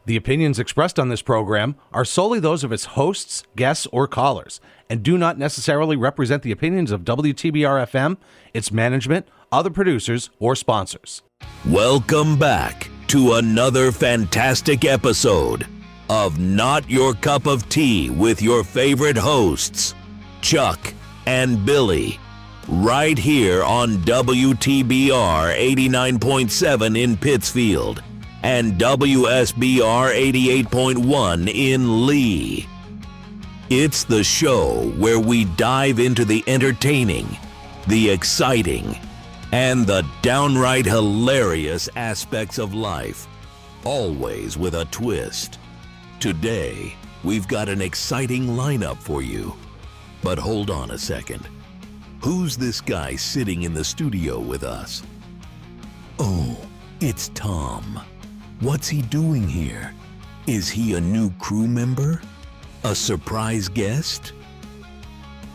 The opinions expressed on this program are solely those of its hosts, guests, or callers, and do not necessarily represent the opinions of WTBR-FM, its management, other producers, or sponsors. Welcome back to another fantastic episode of Not Your Cup of Tea with your favorite hosts, Chuck and Billy, right here on WTBR 89.7 in Pittsfield and WSBR 88.1 in Lee. It's the show where we dive into the entertaining, the exciting, and the downright hilarious aspects of life, always with a twist. Today, we've got an exciting lineup for you. But hold on a second. Who's this guy sitting in the studio with us? Oh, it's Tom. What's he doing here? Is he a new crew member? A surprise guest?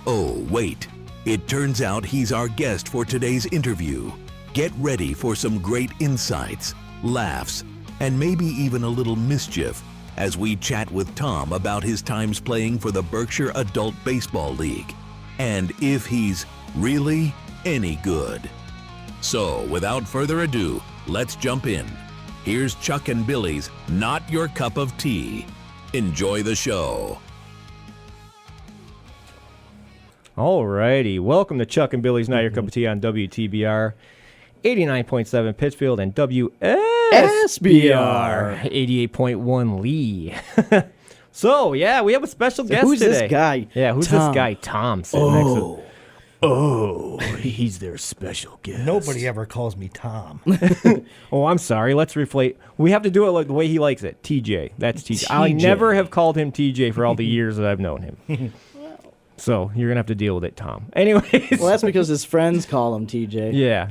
Oh, wait. It turns out he's our guest for today's interview. Get ready for some great insights, laughs, and maybe even a little mischief as we chat with Tom about his times playing for the Berkshire Adult Baseball League and if he's really any good. So, without further ado, let's jump in. Here's Chuck and Billy's Not Your Cup of Tea. Enjoy the show. Alrighty, welcome to Chuck and Billy's Not Your Cup of Tea on WTBR 89.7 Pittsfield and WSBR 88.1 Lee. So, yeah, we have a special guest who's today. This guy? Yeah, who's Tom. this guy? Tom. Sitting next to... Oh, he's their special guest. Nobody ever calls me Tom. Oh, I'm sorry. Let's reflate. We have to do it like the way he likes it. TJ. That's TJ. I TJ. never have called him TJ for all the years that I've known him. So you're going to have to deal with it, Tom. Anyways. Well, that's because his friends call him TJ. Yeah.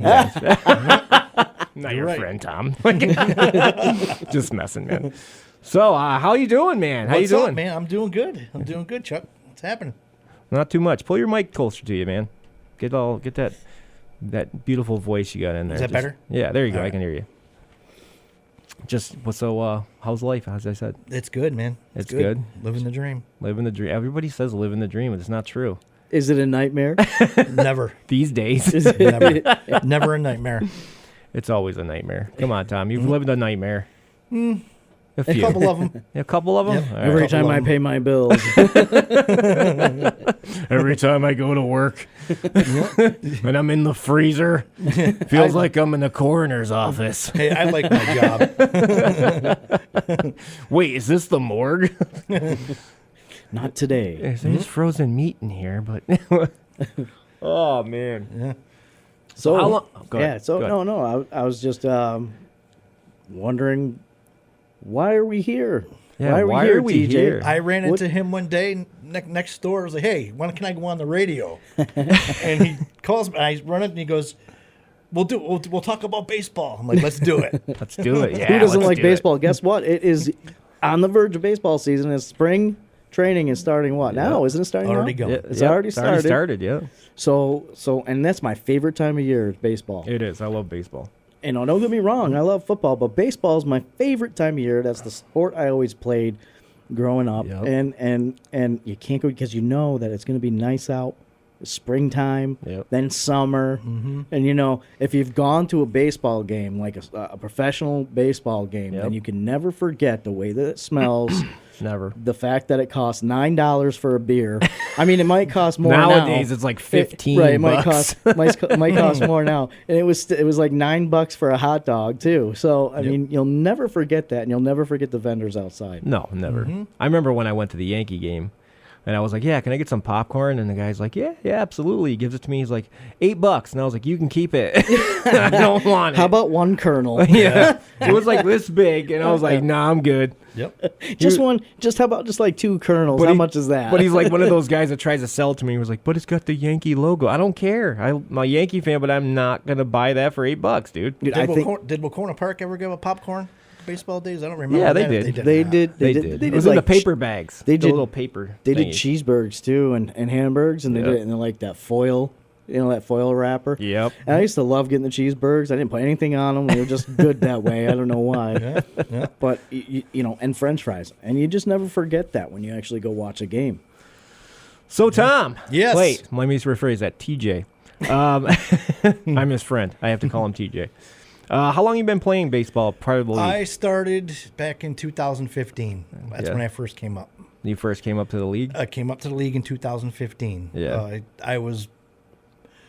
Not your right. friend, Tom. Just messing, man. So, how you doing, man? How What's you doing? up, man? I'm doing good. I'm doing good, Chuck. What's happening? Not too much. Pull your mic closer to you, man. Get that beautiful voice you got in there. Is that better? Yeah, there you go. All I right. can hear you. How's life? As I said, It's good, man. It's good. Living the dream. living the dream. Everybody says living the dream, but it's not true Is it a nightmare? Never. these days. Never. Never a nightmare. It's always a nightmare. Come on, Tom. You've lived a nightmare. A A few. couple of them. A couple of them. Yep. All right. Every time I pay my bills. Every time I go to work and I'm in the freezer, feels like I'm in the coroner's office. Hey, I like my job. Wait, is this the morgue? Not today. There's frozen meat in here, but oh man. So How long- go yeah. ahead. So Go ahead. no. I was just wondering, why are we here? Yeah, why are we TJ? here? I ran What- into him one day next door. I was like, hey, when can I go on the radio? And he calls me. I run it, and he goes, we'll talk about baseball. I'm like, let's do it. Let's do it. Yeah. Who doesn't let's like do baseball? Guess what? It is on the verge of baseball season. It's spring training is starting what now? Isn't it starting Already now? going. It. It's already started. Yeah. So, and that's my favorite time of year is baseball. It is. I love baseball. And don't get me wrong, I love football, but baseball is my favorite time of year. That's the sport I always played growing up. Yep. And you can't go because you know that it's going to be nice out, springtime, Yep. then summer. And if you've gone to a baseball game, like a professional baseball game, Yep. then you can never forget the way that it smells. Never. The fact that it costs $9 for a beer. I mean, it might cost more Nowadays, now. it's like 15 Right, it bucks. might cost more now. And it was like $9 for a hot dog too. So I mean, you'll never forget that, and you'll never forget the vendors outside. No, never. I remember when I went to the Yankee game, and I was like, "Yeah, can I get some popcorn?" And the guy's like, "Yeah, absolutely." He gives it to me. He's like, $8, and I was like, "You can keep it. I don't want it." How about one kernel? Yeah, it was like this big, and I was like, "Nah, I'm good." Yep. Just one. Just how about just like 2 kernels? How much is that? But he's like one of those guys that tries to sell it to me. He was like, "But it's got the Yankee logo." I don't care. I'm a Yankee fan, but I'm not gonna buy that for $8, dude. Dude, I think Did Wacona Park ever give a popcorn baseball days? I don't remember. Yeah, they that. did. they did. They did. It was in the like paper bags. they the did- little paper. They did thingies. cheeseburgers too, and hamburgers, and they Yeah. did it in like that foil that foil wrapper. Yep. And I used to love getting the cheeseburgers. I didn't put anything on them. They were just good that way. I don't know why. Yeah. But, and French fries. And you just never forget that when you actually go watch a game. So, Tom. Yes. Wait, let me rephrase that. TJ. I'm his friend. I have to call him TJ. How long you been playing baseball? Probably. I started back in 2015. That's Yeah. when I first came up. You first came up to the league? I came up to the league in 2015. Yeah. I was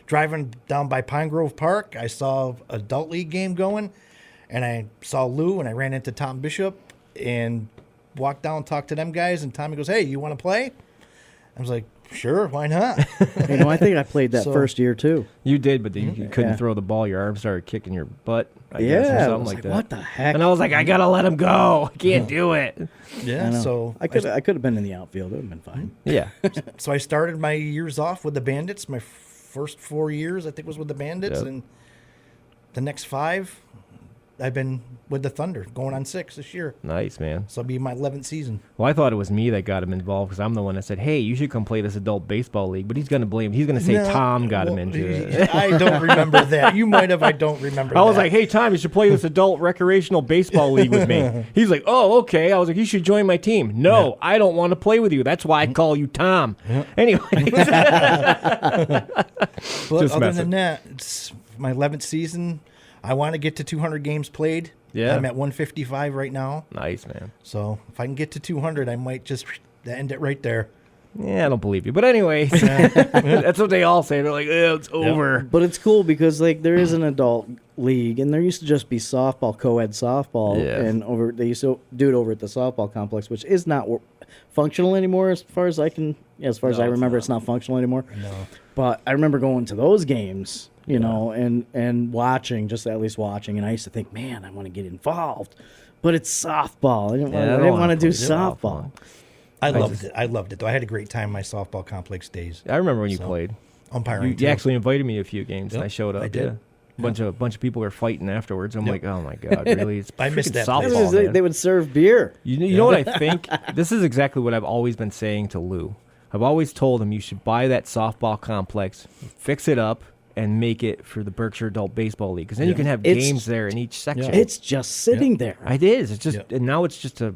driving down by Pine Grove Park. I saw adult league game going, and I saw Lou, and I ran into Tom Bishop and walked down and talked to them guys, and Tommy goes, "Hey, you want to play?" I was like, "Sure, why not?" I think I played that So- first year, too. You did, but you couldn't Yeah. throw the ball. Your arm started kicking your butt. I guess, or I something was like that. what the heck? And I was like, I gotta let him go. I can't do it. I Yeah, know. so I could have been in the outfield. It would have been fine. Yeah. So I started my years off with the Bandits. My first 4 years, I think, was with the Bandits, Yep. and the next 5, I've been with the Thunder, going on 6 this year. Nice, man. So it'll be my 11th season. Well, I thought it was me that got him involved because I'm the one that said, "Hey, you should come play this adult baseball league." But he's gonna blame. He's gonna say No, Tom got him well, into it. I don't remember that. You might have. I don't remember. I was that. like, "Hey, Tom, you should play this adult recreational baseball league with me." He's like, "Oh, okay." I was like, "You should join my team." No, I don't want to play with you. That's why I call you Tom. Anyway, But just other messing. than that, it's my 11th season. I want to get to 200 games played. Yeah. I'm at 155 right now. nice, man. So if I can get to 200, I might just end it right there. Yeah, I don't believe you, but anyways, that's what they all say. They're like, "Oh, it's over." But it's cool because there is an adult league, and there used to just be softball, co-ed softball, Yeah. and they used to do it over at the softball complex, which is not functional anymore as far as I remember. It's not functional anymore. No. But I remember going to those games, and watching, just at least watching, and I used to think, man, I want to get involved, but it's softball. I didn't want to do softball. I loved it. I loved it, though. I had a great time in my softball complex days. I remember when you So, played. Umpiring. You too. actually invited me to a few games, and Yep, I showed up. I did. Yeah. Bunch of people were fighting afterwards. I'm Yep. like, oh my god, really? It's I missed freaking that place. softball, man. They would serve beer. You know what I think? This is exactly what I've always been saying to Lou. I've always told him you should buy that softball complex, fix it up, and make it for the Berkshire Adult Baseball League. Because then you can have It's- games there in each section. It's just sitting there. It is. It's just, Yeah. and now it's just now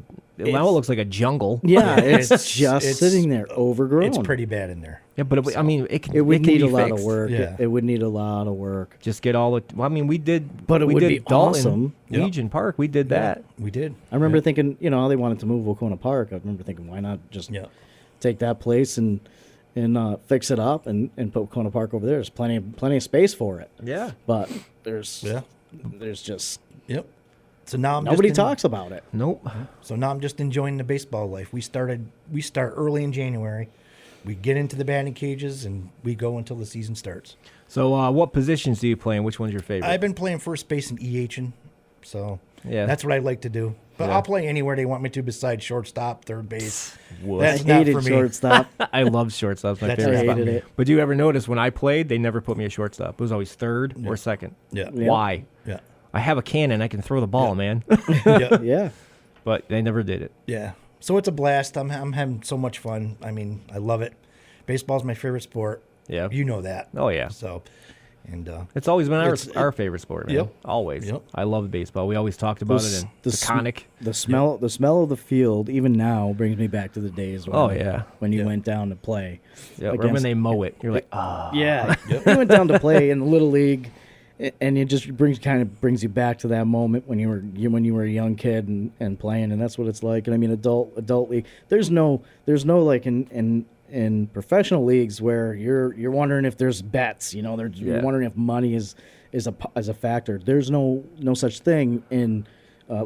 it looks like a jungle. Yeah, it's It's- just it's- sitting there, overgrown. It's pretty bad in there. Yeah, but it can. It would can need be a lot of fixed. work. Yeah. It would need a lot of work. Just get all the. Well, I mean, we did. But it we would did be Dalton, awesome. Yep. Legion Park. We did that. We did. I remember thinking, how they wanted to move Wacona Park. I remember thinking, why not just Yeah. take that place and fix it up and put Wacona Park over there? There's plenty of space for it. Yeah. But there's Yeah. just Yep. So now I'm nobody just talks about it. Nope. So now I'm just enjoying the baseball life. We start early in January. We get into the batting cages and we go until the season starts. So, what positions do you play, and which one's your favorite? I've been playing first base and EHing, so Yeah. that's what I like to do. But Yeah. I'll play anywhere they want me to besides shortstop, third base. Wuss. That's I not hated for me. shortstop. I love shortstop. That's my That's favorite I not spot. hated it. But do you ever notice when I played, they never put me a shortstop? It was always third or second. Yeah. Yeah. Why? Yeah. I have a cannon. I can throw the ball, man. Yeah. Yeah. But they never did it. Yeah. So it's a blast. I'm having so much fun. I mean, I love it. Baseball's my favorite sport. Yeah. You know that. Oh, yeah. So, and It's always been It's- our favorite sport, man. Yep. Always. Yep. I love baseball. We always talked about it, and it's sm- iconic. The smell of the field, even now, brings me back to the days when, Oh, yeah. when you Yeah. went down to play. Yeah, or when against- they mow it, you're like, ah. Yeah, you went down to play in the little league, and it just brings you back to that moment when you were a young kid and playing, and that's what it's like. And I mean, adult league. There's no like in professional leagues where you're wondering if there's bets. You're Yeah. wondering if money is a factor. There's no such thing in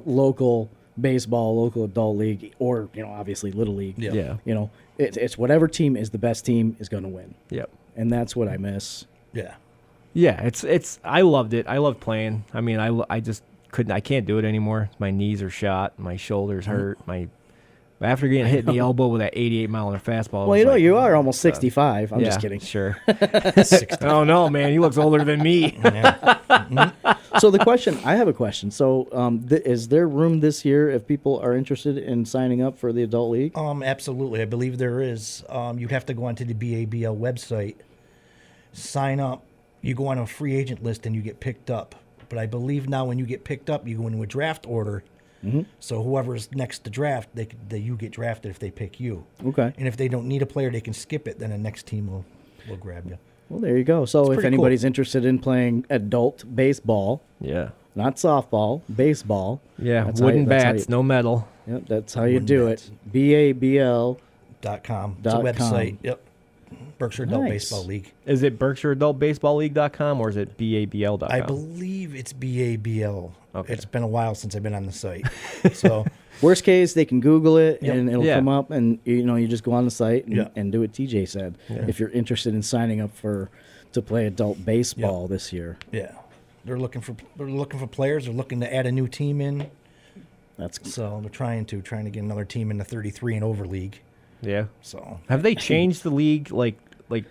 local baseball, local adult league, or obviously little league. Yeah. Yeah. It's whatever team is the best team is going to win, Yep. and that's what I miss. yeah. Yeah, it's. I loved it. I loved playing. I mean, I just couldn't. I can't do it anymore. My knees are shot. My shoulders hurt. After getting hit in the elbow with that 88-mile-an-hour fastball. I Well, was like, you are almost 65. I'm yeah, just kidding. Sure. Oh no, man, he looks older than me. So I have a question. So is there room this year if people are interested in signing up for the adult league? Absolutely. I believe there is. You'd have to go onto the BABL website, sign up, you go on a free agent list and you get picked up. But I believe now when you get picked up, you go into a draft order. So whoever's next to draft, you get drafted if they pick you. Okay. And if they don't need a player, they can skip it. Then the next team will grab you. Well, there you go. So if pretty anybody's interested in playing adult baseball, Yeah. not softball, baseball. Yeah. that's Wooden how you- bats, no metal. Yep, that's how you Wooden do bats. it. BABL. .com. It's a .com. website. Yep. Berkshire Adult Nice. Baseball League. Is it BerkshireAdultBaseballLeague.com or is it BABL.com? I believe it's BABL. Okay. It's been a while since I've been on the site. So Worst case, they can Google it Yep. and it'll Yeah. come up, and you just go on the site and, Yeah. and do what TJ said. If you're interested in signing up to play adult baseball this year, yeah, they're looking for players. They're looking to add a new team in. that's So they're trying to get another team in the 33 and over league. Yeah. So Have they changed the league? Like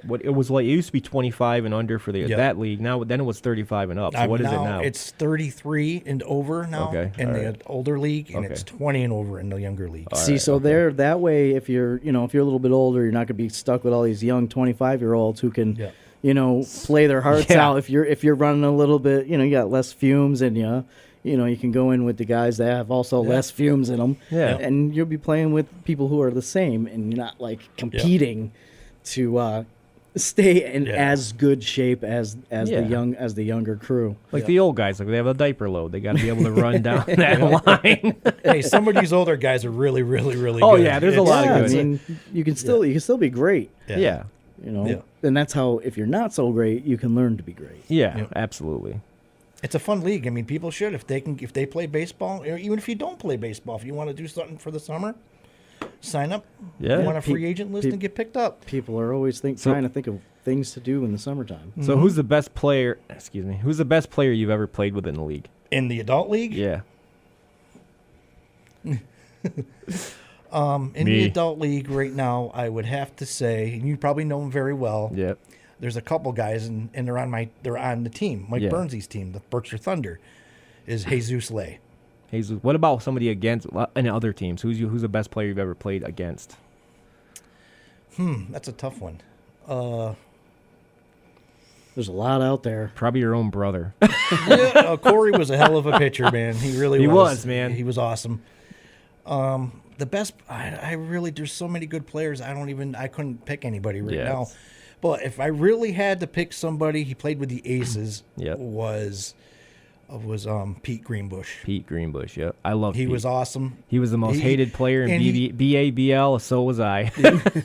what it was like? It used to be 25 and under for that league. Now then it was 35 and up. So what is it now? It's 33 and over now Okay, in all the right. older league, and Okay. it's 20 and over in the younger league. See, so there, that way, if you're a little bit older, you're not going to be stuck with all these young 25-year-olds who can, Yeah. play their hearts Yeah. out. If you're running a little bit, you got less fumes in you. You can go in with the guys that have also less fumes in them. Yeah. And you'll be playing with people who are the same, and you're not like competing to stay in as good shape as the younger crew. Like the old guys, like they have a diaper load. They got to be able to run down that line. Hey, some of these older guys are really, really, really Oh, good. yeah, there's a lot Yeah, of I good. mean, you can still be great. Yeah. Yeah. And that's how, if you're not so great, you can learn to be great. Yeah, Yep. absolutely. It's a fun league. I mean, people should if they play baseball, or even if you don't play baseball, if you want to do something for the summer, sign up. Yeah. Go on a free agent list and get picked up. People are always trying to think of things to do in the summertime. So who's the best player? Excuse me. Who's the best player you've ever played with in the league? In the adult league, Yeah. in Me. the adult league right now, I would have to say, and you probably know him very well. Yep. There's a couple guys, and they're on the team. Mike Yeah. Burns' team, the Berkshire Thunder, is Jesus Lay. Jesus. What about somebody against in other teams? Who's the best player you've ever played against? That's a tough one. There's a lot out there. Probably your own brother. Corey was a hell of a pitcher, man. He really He was. was, man. He was awesome. The best, I really, there's so many good players. I couldn't pick anybody right Yeah, now. it's- But if I really had to pick somebody, he played with the Aces. Yep. Was Pete Greenbush. Pete Greenbush. Yep. I love. He Pete. was awesome. He was the most He- hated player in and he- BABL. So was I.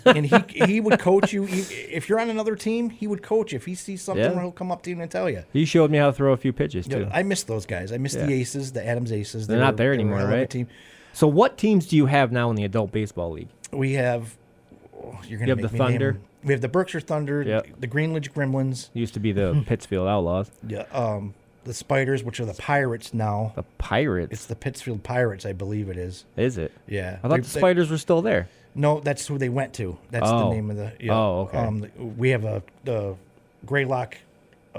And he would coach you. If you're on another team, he would coach. If he sees something, Yeah. he'll come up to you and tell you. He showed me how to throw a few pitches too. Yeah, I miss those guys. I miss the Yeah. Aces, the Adams Aces. They're not there they were a anymore, hell of a right? Team. So what teams do you have now in the adult baseball league? We have. You're gonna You have make the me name Thunder? them. We have the Berkshire Thunder, Yep. the Greenwich Gremlins, Used to be the Pittsfield Outlaws. the Spiders, which are the Pirates now. The Pirates. It's the Pittsfield Pirates, I believe it is. Is it? Yeah. I thought the Spiders were still there. No, that's who they went to. That's the Oh. name of the. Yeah. Oh, okay. We have the Greylock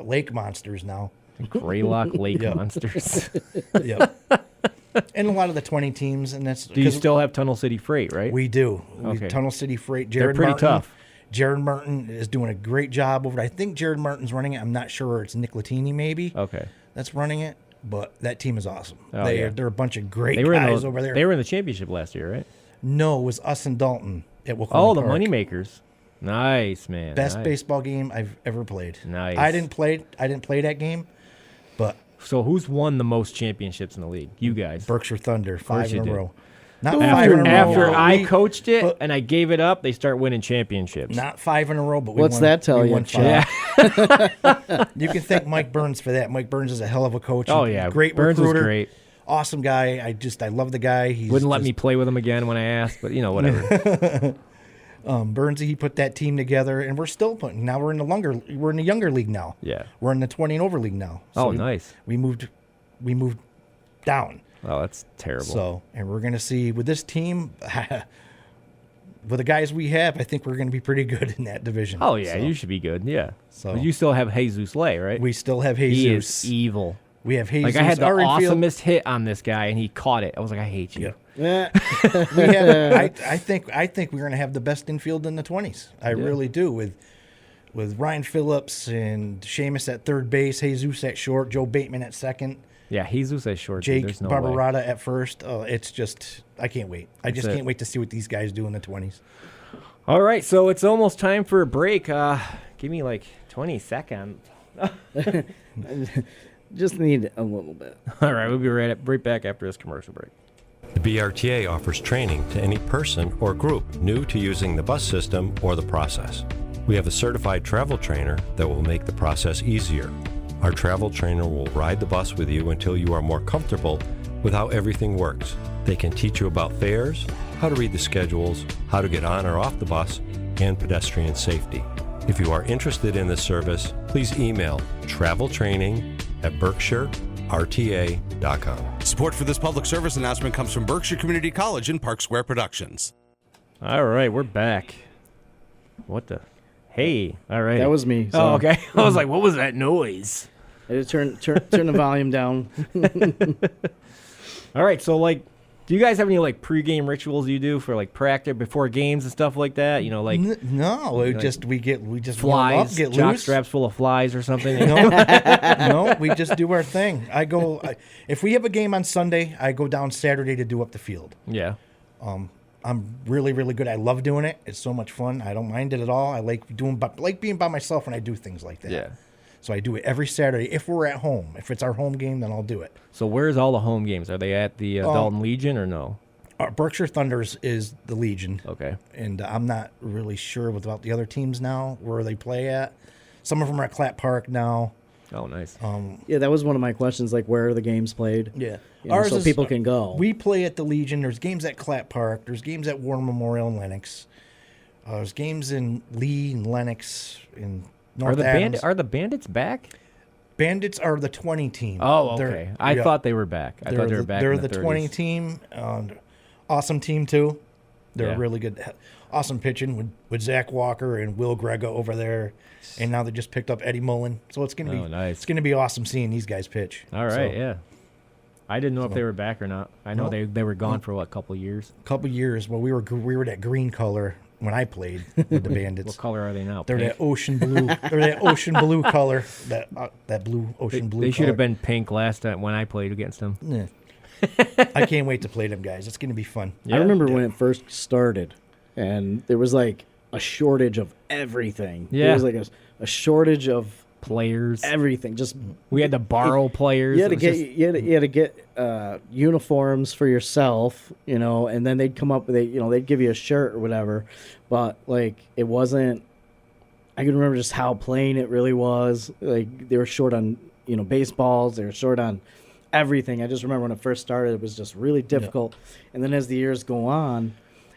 Lake Monsters now. Greylock Lake Yep. Monsters. Yep. And a lot of the 20 teams, and that's. Do you 'cause still have Tunnel City Freight, right? We do. Okay. Tunnel City Freight. They're Jared pretty Martin, tough. Jared Martin is doing a great job over it. I think Jared Martin's running it. I'm not sure. It's Nick Latini maybe Okay. that's running it, but that team is awesome. Oh, yeah. They're a bunch of great They were guys over there. They were in the championship last year, right? No, it was us and Dalton at Wilcombe Oh, the Park. Moneymakers. Nice, man. Best nice. baseball game I've ever played. Nice. I didn't play that game, but So who's won the most championships in the league? You guys. Berkshire Thunder, course 5 you in a did. row. Not 5 in a row. After but I we- coached it but- and I gave it up, they start winning championships. Not 5 in a row, but we What's won, that tell we you, won Chad? 5. You can thank Mike Burns for that. Mike Burns is a hell of a coach. Oh, yeah. Great Burns was recruiter. great. Awesome guy. I love the guy. He's Wouldn't let just- me play with him again when I asked, but whatever. Burnsy, he put that team together, and we're still putting. Now we're in the younger league now. Yeah. We're in the 20 and over league now. Oh, nice. We moved down. Oh, that's terrible. So, and we're gonna see with this team, with the guys we have, I think we're gonna be pretty good in that division. Oh yeah, So, you should be good. Yeah. So- But you still have Jesus Lay, right? we still have he Jesus. is evil. We have Jesus. Like I had the Ardenfield. awesomest hit on this guy, and he caught it. I was like, I hate you. Yeah. Eh, We have, I think we're gonna have the best infield in the 20s. I really do. With with Ryan Phillips and Seamus at third base, Jesus at short, Joe Bateman at second, Yeah, Jesus at short. Jake There's no way. Barbarata at first. Oh, it's just, I can't wait. I just can't wait to see what these guys do in the 20s. All right, so it's almost time for a break. Give me like 20 seconds. Just need a little bit. All right, we'll be right back after this commercial break. The BRTA offers training to any person or group new to using the bus system or the process. We have a certified travel trainer that will make the process easier. Our travel trainer will ride the bus with you until you are more comfortable with how everything works. They can teach you about fares, how to read the schedules, how to get on or off the bus, and pedestrian safety. If you are interested in this service, please email traveltraining@berkshirerta.com. Support for this public service announcement comes from Berkshire Community College and Park Square Productions. All right, we're back. What the? Hey, all right. That was me. So Oh, okay. I was like, what was that noise? I had to turn the volume down. All right, so like, do you guys have any like pregame rituals you do for like practice before games and stuff like that? You know, like No, we just warm flies, up, get jock loose. straps full of flies or something. No, we just do our thing. If we have a game on Sunday, I go down Saturday to do up the field. Yeah. I'm really, really good. I love doing it. It's so much fun. I don't mind it at all. I like being by myself when I do things like that. Yeah. So I do it every Saturday. If we're at home, if it's our home game, then I'll do it. So where's all the home games? Are they at the Dalton Legion or no? Berkshire Thunders is the Legion. Okay. And I'm not really sure about the other teams now where they play at. Some of them are at Clap Park now. Oh, nice. Yeah, that was one of my questions, like where are the games played? Yeah. You know, so people can go. We play at the Legion. There's games at Clap Park. There's games at War Memorial and Lennox. There's games in Lee and Lennox and North Adams. Are the Bandits back? Bandits are the 20 team. Oh, okay. I thought they were back. I thought they were back. They're in the the 30s. 20 team. Awesome team, too. They're Yeah. really good. Awesome pitching with Zach Walker and Will Grega over there. And now they just picked up Eddie Mullen. So it's going to be nice. It's going to be awesome seeing these guys pitch. All right, So, yeah. I didn't know if they were back or not. I know No. they were gone for what, a couple years. Couple years. Well, we were that green color when I played with the Bandits. What color are they now? They're Pink? that ocean blue. They're that ocean blue color. That blue ocean blue. They should have color. been pink last time when I played against them. Yeah. I can't wait to play them guys. It's going to be fun. Yeah. I remember when it first started, and there was like a shortage of everything. Yeah. There was like a shortage of Players. everything. Just We had to borrow players. you had to It was get just- you had to get uniforms for yourself, you know, and then they'd come up with they'd give you a shirt or whatever, but like it wasn't. I can remember just how plain it really was. Like they were short on baseballs. They were short on everything. I just remember when it first started, it was just really difficult. And then as the years go on,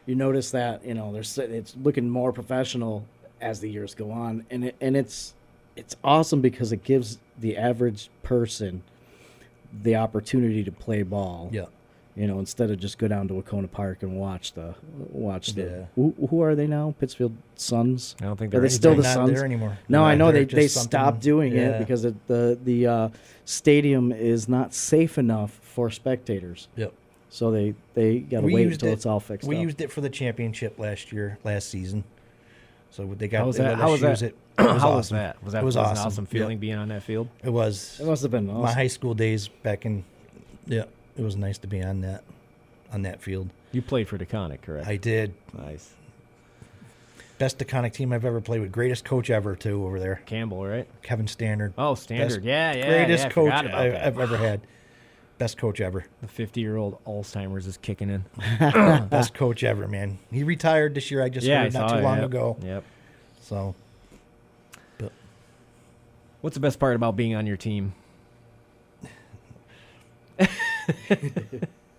you notice that it's looking more professional as the years go on, and it's awesome because it gives the average person the opportunity to play ball. Yeah. Instead of just go down to Wacona Park and watch the. Who are they now? Pittsfield Suns. I don't think Are they're they still They're the not Suns? there anymore. No, I know they're they just something- stopped doing it yeah. because the stadium is not safe enough for spectators. Yep. So they got to We wait used until it- it's all fixed We up. used it for the championship last season. So they got. How was they that? let How us was that? use It. It was How was awesome. that? Was that It was an awesome. awesome Yeah. feeling being on that field? It was. It must have been awesome. My high school days back in. Yeah, it was nice to be on that field. You played for DeConnick, correct? I did. Nice. Best DeConnick team I've ever played with. Greatest coach ever too over there. Campbell, right? Kevin Standard. Oh, Standard. Best- Yeah. Greatest I coach forgot about that. I've ever had. Best coach ever. The 50-year-old Alzheimer's is kicking in. Best coach ever, man. He retired this year. I just Yeah, I heard not saw too it, long yep. ago. Yep. So. But What's the best part about being on your team?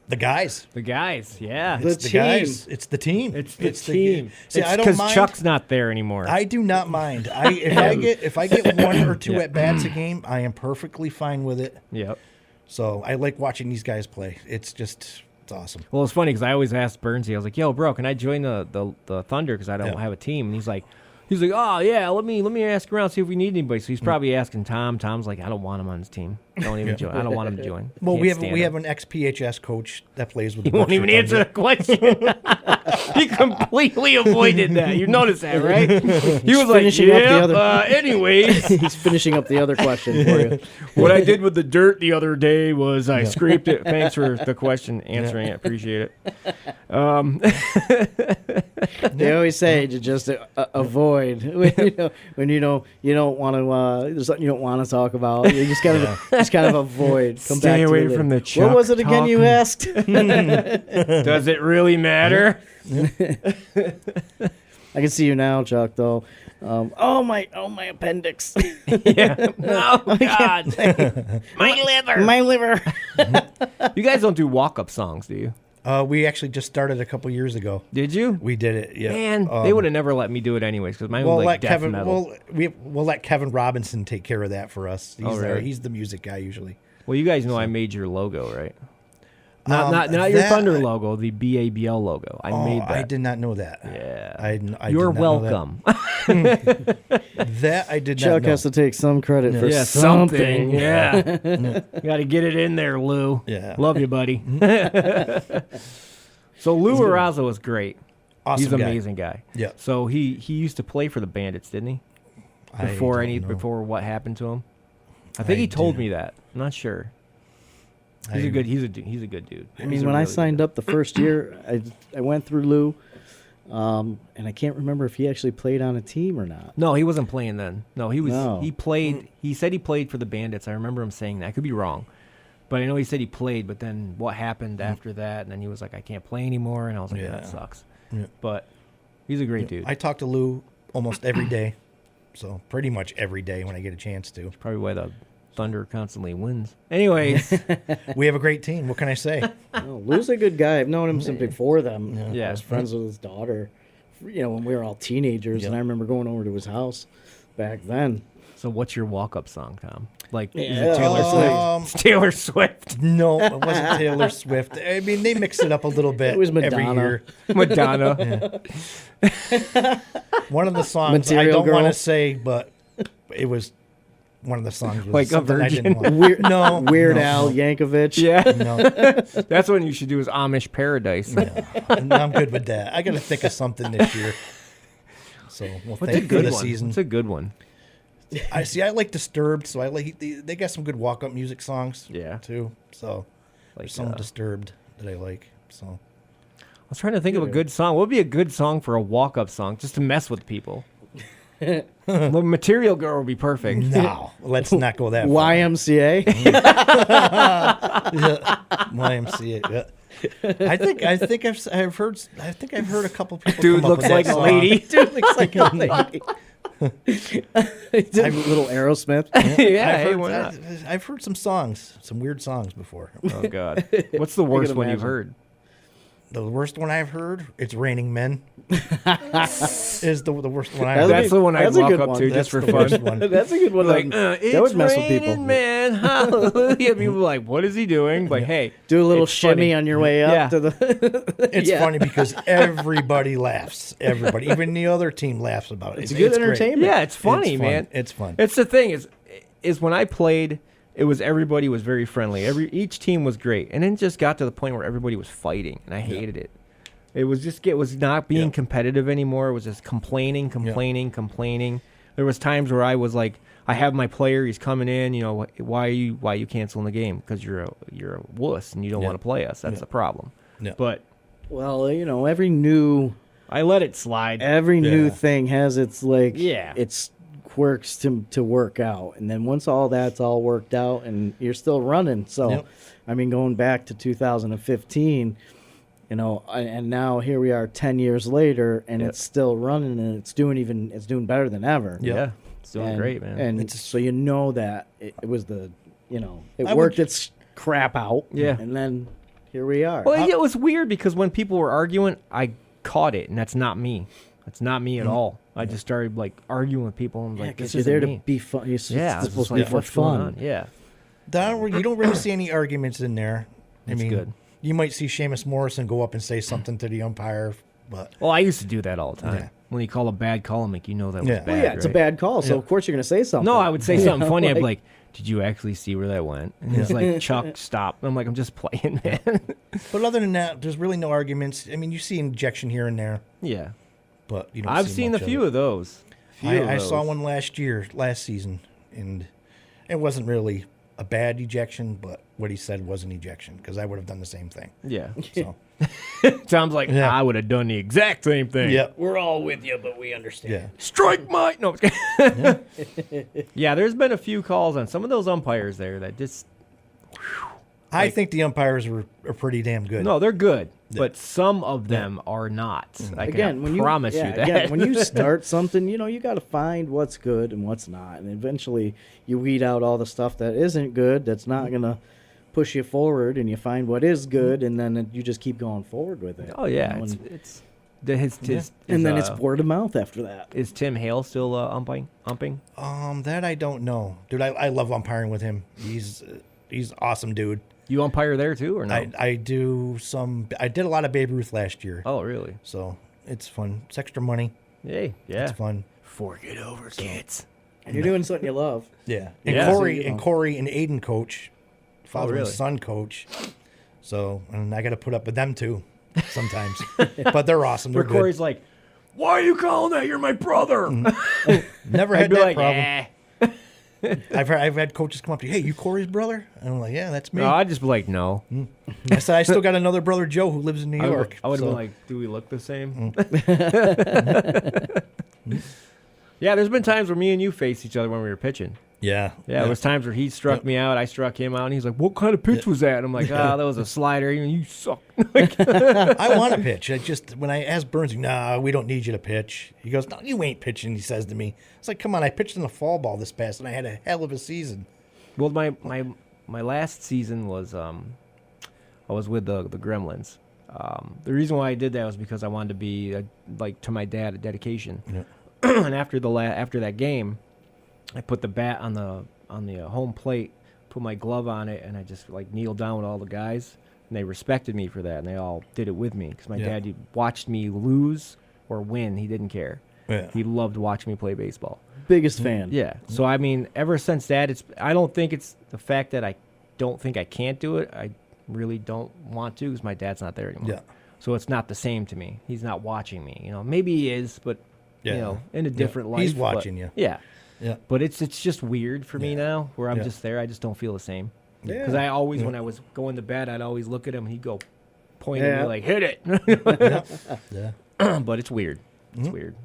the guys. The guys, yeah. The It's the team. guys. It's the team. It's the team. See, it's I don't because mind. Chuck's not there anymore. I do not mind. If I get one or two at bats a game, I am perfectly fine with it. Yep. So I like watching these guys play. It's awesome. Well, it's funny because I always asked Bernsey, I was like, yo, bro, can I join the Thunder because I don't Yeah. have a team? And he's like, He's like, oh yeah, let me ask around, see if we need anybody. So he's probably asking Tom. Tom's like, I don't want him on his team. Don't even join. I don't want him to join. Well, Can't we stand have him. an ex-PHS coach that plays with the He won't even answer the question. He completely avoided that. You noticed that, right? He was like, finishing up the yeah, other- anyways. He's finishing up the other question for you. What I did with the dirt the other day was I scraped it. Thanks for the question, answering it. Appreciate it. They always say to just avoid when you don't want to. There's something you don't want to talk about. You just kind of avoid. Come Stay back away to it from later. the Chuck What was it again? You talking. asked. Does it really matter? I can see you now, Chuck. Though. Oh my appendix. Yeah. Oh God. My liver. My liver. You guys don't do walk-up songs, do you? We actually just started a couple years ago. Did you? We did it. Yeah. Man, they would have never let me do it anyways because mine was like death metal. We'll let Kevin Robinson take care of that for us. Really? He's the music guy usually. Well, you guys know I made your logo, right? Not your that- Thunder logo, the BABL logo. I made that. I did not know that. Yeah. I You're did not know welcome. That I did not Chuck know. has to take some credit for Yeah, something. Yeah. Got to get it in there, Lou. Yeah. Love you, buddy. So Lou Arraza was great. Awesome He's an guy. amazing guy. Yeah. So he used to play for the Bandits, didn't he? Before what happened to him? I think he told me that. I'm not sure. He's a good dude. I mean, when I signed up the first year, I went through Lou, and I can't remember if he actually played on a team or not. No, he wasn't playing then. No, he was. No. He played. He said he played for the Bandits. I remember him saying that. I could be wrong, but I know he said he played. But then what happened after that? And then he was like, "I can't play anymore." And I was like, "That sucks." Yeah. But he's a great dude. I talk to Lou almost every day, so pretty much every day when I get a chance to. Probably why the Thunder constantly wins. Anyways, We have a great team. What can I say? Oh, Lou's a good guy. I've known him since before them. Yeah. I was friends with his daughter, when we were all teenagers, and I remember going over to his house back then. so what's your walk-up song, Tom? Like is Yeah. it Taylor Swift? It's Taylor Swift. No, it wasn't Taylor Swift. I mean, they mix it up a little bit It was every Madonna. year. Madonna. One of the songs Material I don't want Girl. to say, but it was one of the songs was Like a something I didn't virgin. want. No, Weird no, Al Yankovic. Yeah, No, that's what you should do. Is Amish Paradise. no, I'm good with that. I got to think of something this year. So we'll What's a thank for good the one? season. It's a good one. I like Disturbed, so I like they got some good walk-up music songs. Yeah. too. So Like there's some Disturbed that I like. So I was trying to think of a good song. What would be a good song for a walk-up song, just to mess with people? Well, Material Girl would be perfect. no, let's not go that far. YMCA. YMCA. Yeah. I think I've heard a couple people. Dude come up looks with like that a song. lady. Dude looks like a lady. A little Aerosmith. Yeah, I've heard some songs, some weird songs before. Oh God, what's the worst one you've imagine. heard? The worst one I've heard, it's Raining Men. Is the worst one I've That'd heard. That's the one I'd that's a walk good up one. to That's just for the worst fun. one. That's a good one. Like, that it's would mess with people. raining, man, hallelujah. People are like, what is he doing? Like, hey, Do a little it's shimmy funny. on your way up Yeah. to the. It's Yeah. funny because everybody laughs. Everybody, even the other team laughs about it. It's good great. entertainment. Yeah, it's funny, It's fun. man. It's fun. It's the thing is when I played, it was everybody was very friendly. Each team was great, and then it just got to the point where everybody was fighting, and I hated it. It was not being competitive anymore. It was just complaining. There was times where I was like, I have my player, he's coming in. Why are you canceling the game? Because you're a wuss and you don't want to play us. That's the problem. Yeah. But Well, every new I let it slide. new thing has its Yeah. its quirks to work out, and then once all that's all worked out, and you're still running. So, Yep. I mean, going back to 2015. And now here we are 10 years later, and it's still running, and it's doing better than ever. Yeah, it's doing And- great, man. And so that it was it I worked would- its crap out. Yeah. And then here we are. Well, yeah, it was weird because when people were arguing, I caught it, and that's not me. That's not me at all. I just started arguing with people, and Yeah, like, because this you're isn't there me. to be fun. You're Yeah, I was supposed just to be like, for what's going on? fun. Yeah, You don't really see any arguments in there. That's I mean, good. you might see Seamus Morrison go up and say something to the umpire, but Well, I used to do that all the time. Yeah. when you call a bad call, I'm like, you know that was Yeah. bad. Well, yeah, it's a right? bad call, so of course you're going to say something. No, I would say something funny. I'd be like- like, did you actually see where that went? And he's like, Chuck, stop. And I'm like, I'm just playing, man. But other than that, there's really no arguments. I mean, you see injection here and there, Yeah. but you don't. I've see seen much a few it. of those. I saw one last season, and it wasn't really a bad ejection, but what he said was an ejection because I would have done the same thing. Yeah. So Sounds like Yeah. I would have done the exact same thing. yeah, We're all with you, but we understand. yeah. Strike my no. Yeah, there's been a few calls on some of those umpires there that just I think the umpires are pretty damn good. no, they're good, but some of them are not. I Again, can when you promise you that. Again, when you start something, you got to find what's good and what's not, and eventually you weed out all the stuff that isn't good. That's not gonna push you forward, and you find what is good, and then you just keep going forward with it. Oh yeah, you know, it's his and then it's word of mouth after that. Is Tim Hale still umping? That I don't know, dude. I love umpiring with him. He's awesome, dude. You umpire there too, or no? I do some. I did a lot of Babe Ruth last year, Oh really? so it's fun. It's extra money. Hey, yeah. It's fun. Fork it over, kids. And you're doing something you love. Yeah. And Yeah. Corey So, you know. and Corey and Aiden coach, father really? and son coach. So and I got to put up with them too sometimes, but they're awesome. They're Where Corey's good. like, "Why are you calling that? You're my brother." Never I'd had be that like, problem. "Eh." I've had coaches come up to you, hey, you Corey's brother? And I'm like, yeah, that's me. No, I'd just be like, no. I said I still got another brother Joe who lives in New York. I would have so- been like, do we look the same? Yeah, there's been times where me and you faced each other when we were pitching. yeah, Yeah, there was times where he struck me out, I struck him out, and he's like, what kind of pitch was that? And I'm like, that was a slider. You suck. I want to pitch. I just when I asked Burns, nah, we don't need you to pitch. He goes, no, you ain't pitching. He says to me, it's like, come on, I pitched in the fall ball this past, and I had a hell of a season. Well, my last season was I was with the Gremlins. The reason why I did that was because I wanted to be like to my dad a dedication. Yeah. And after that game, I put the bat on the home plate, put my glove on it, and I just like kneeled down with all the guys, and they respected me for that, and they all did it with me because my dad watched me lose or win. He didn't care. Yeah. He loved watching me play baseball. Biggest fan. Yeah. So I mean, ever since that, I don't think it's the fact that I don't think I can't do it. I really don't want to because my dad's not there anymore. Yeah. So it's not the same to me. He's not watching me. Maybe he is, but Yeah. in a different life. He's but- watching you. Yeah. Yeah. But it's just weird for me now where I'm Yeah. just there. I just don't feel the same. Yeah. Because I always, when I was going to bed, I'd always look at him and he'd go point at Yeah. me like, hit it. Yeah. But it's weird. It's weird.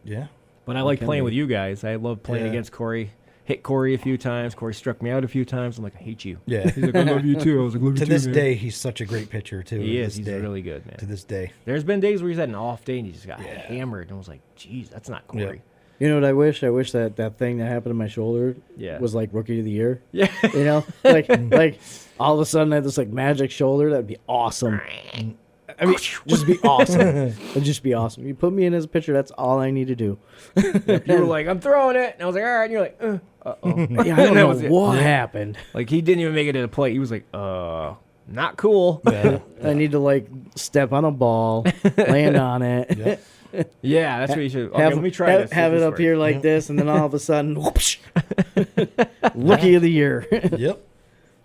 Yeah. But I like playing with you guys. I love playing Yeah. against Corey. Hit Corey a few times. Corey struck me out a few times. I'm like, I hate you. Yeah. He's like, I love you too. I was like, love you To too, this man. day, he's such a great pitcher too. He To is. this He's day. really good, man. To this day. There's been days where he's had an off day and he just got hammered. And I was like, geez, that's not Corey. You know what I wish? I wish that thing that happened to my shoulder Yeah. was like rookie of the year. Yeah. Like all of a sudden I had this like magic shoulder. That'd be awesome. I mean, just be awesome. It'd just be awesome. You put me in as a pitcher. That's all I need to do. You were like, I'm throwing it. And I was like, all right. And you're like, uh-oh. Yeah, I don't That know was it. what happened. Like, he didn't even make it to the plate. He was like, not cool. Yeah. I need to like step on a ball, land on it. Yeah. Yeah, that's what you should. Okay, let me try this. Have it up here like this, and then all of a sudden, whoosh, rookie of the year. Yep.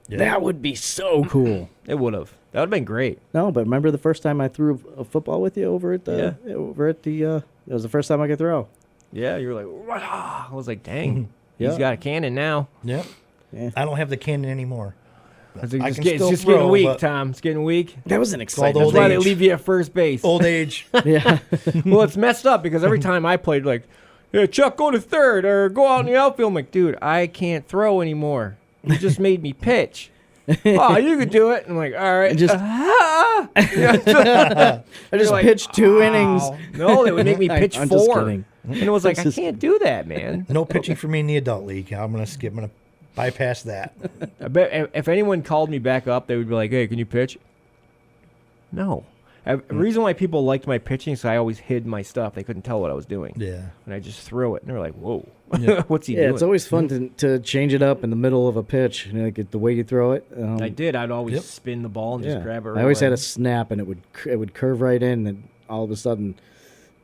Yeah. That would be so cool. It would have. That would have been great. No, but remember the first time I threw a football with you over at the it was the first time I could throw. Yeah, you were like, "Wah!" I was like, dang, Yeah. he's got a cannon now. Yep. Yeah. I don't have the cannon anymore. I was like, I it's can getting, still it's just getting throw, weak, but- Tom. It's getting weak. That was an called exciting. That's old why they age. leave you at first base. Old age. Yeah. Well, it's messed up because every time I played, like, yeah, Chuck, go to third or go out in the outfield. I'm like, dude, I can't throw anymore. You just made me pitch. Oh, you could do it. I'm like, all right. And just- I I just pitched 2 innings. No, they would make me pitch I'm just 4. kidding. And it was like, I Just- can't do that, man. No pitching for me in the adult league. I'm gonna skip. I'm gonna bypass that. I bet if anyone called me back up, they would be like, hey, can you pitch? No. The reason why people liked my pitching is I always hid my stuff. They couldn't tell what I was doing. Yeah. And I just threw it. And they were like, whoa. Yeah. What's he Yeah, doing? it's always fun to change it up in the middle of a pitch. Like the way you throw it. I did. I'd always Yep. spin the ball and Yeah. just grab it. I always right had a away. snap, and it would curve right in, and all of a sudden,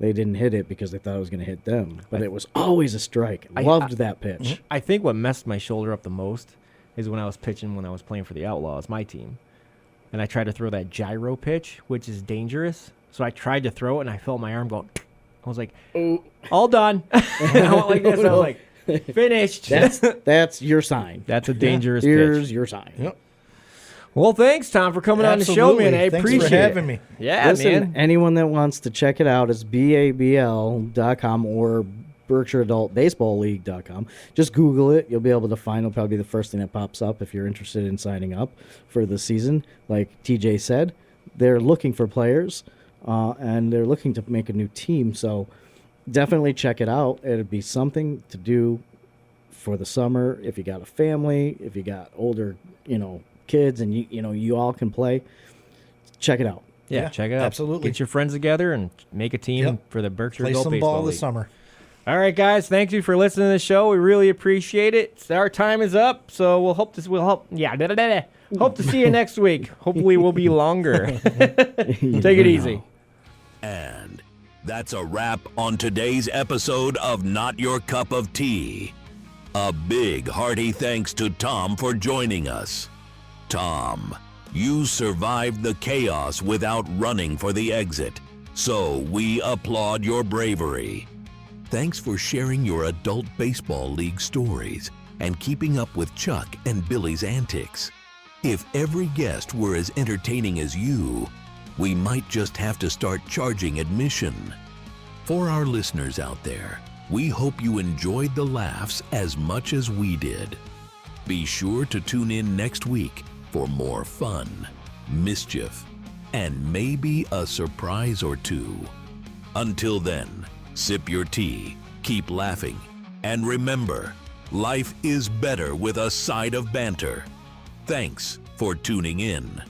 they didn't hit it because they thought it was going to hit them. But it was always a strike. Loved that pitch. I think what messed my shoulder up the most is when I was pitching when I was playing for the Outlaws, my team. And I tried to throw that gyro pitch, which is dangerous. So I tried to throw it, and I felt my arm go. I was like, all done. I went like this. I was like, finished. That's your sign. That's a dangerous Here's pitch. your sign. Yep. Well, thanks, Tom, for coming on the show, man. I Thanks appreciate for having me. Yeah, Listen, man. anyone that wants to check it out, it's BABL.com or BerkshireAdultBaseballLeague.com. Just Google it. You'll be able to find. It'll probably be the first thing that pops up if you're interested in signing up for the season. Like TJ said, they're looking for players, and they're looking to make a new team. So definitely check it out. It'd be something to do for the summer if you got a family, if you got older, kids, and you all can play. Check it out. Yeah, check it out. Absolutely. Get your friends together and make a team for the Berkshire Play Adult some Baseball ball League. this summer. All right, guys. Thank you for listening to the show. We really appreciate it. Our time is up, so hope to see you next week. Hopefully, we'll be longer. Take it easy. And that's a wrap on today's episode of Not Your Cup of Tea. A big hearty thanks to Tom for joining us. Tom, you survived the chaos without running for the exit, so we applaud your bravery. Thanks for sharing your adult baseball league stories and keeping up with Chuck and Billy's antics. If every guest were as entertaining as you, we might just have to start charging admission. For our listeners out there, we hope you enjoyed the laughs as much as we did. Be sure to tune in next week for more fun, mischief, and maybe a surprise or two. Until then, sip your tea, keep laughing, and remember, life is better with a side of banter. Thanks for tuning in.